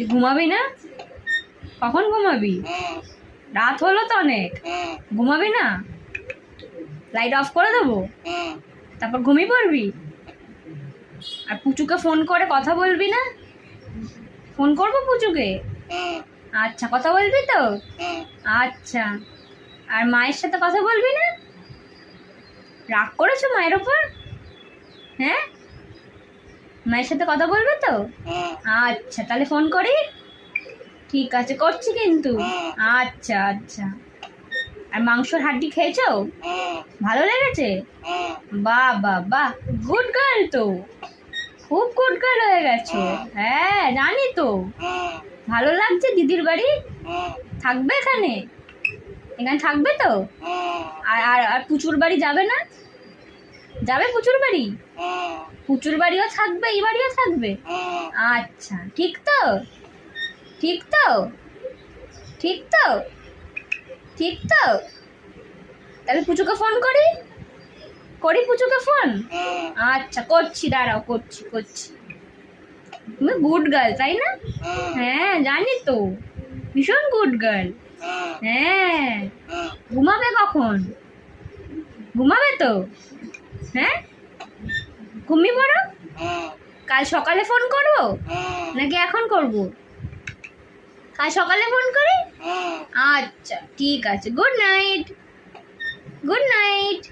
তুই ঘুমাবি না? কখন ঘুমাবি? রাত হলো তো অনেক। ঘুমাবি না? লাইট অফ করে দেবো, তারপর ঘুমিয়ে পড়বি। আর পুচুকে ফোন করে কথা বলবি না? ফোন করবো পুচুকে? আচ্ছা, কথা বলবি তো? আচ্ছা। আর মায়ের সাথে কথা বলবি না? রাগ করেছো মায়ের ওপর? হ্যাঁ, মায়ের সাথে কথা বলবে তো? আচ্ছা, তাহলে ফোন করি। ঠিক আছে, করছি কিন্তু। আচ্ছা আচ্ছা। আর মাংসর হাড্ডি খেয়েছো? ভালো লেগেছে? বাহ বাহ বাহ, গুড গার্ল তো, খুব গুড গার্ল হয়ে গেছো। হ্যাঁ জানি তো। ভালো লাগছে দিদির বাড়ি? থাকবে এখানে? এখানে থাকবে তো? আর আর আর পুচুর বাড়ি যাবে না? যাবে পুচুর বাড়ি? পুচুর বাড়িও থাকবে, এই বাড়িও থাকবে? আচ্ছা, ঠিক তো? ঠিক তো? ঠিক তো? ঠিক তো? তাহলে পুচুকে ফোন করি? করি পুচুকে ফোন? আচ্ছা, করছি, দাঁড়াও, করছি করছি। তুমি গুড গার্ল তাই না? হ্যাঁ জানি তো, ভীষণ গুড গার্ল। হ্যাঁ, ঘুমাবে কখন? ঘুমাবে তো? হ্যাঁ, ঘুমিয়ে পড়ো। কাল সকালে ফোন করবো নাকি এখন করব? কাল সকালে ফোন করি? আচ্ছা ঠিক আছে, গুড নাইট। Good night.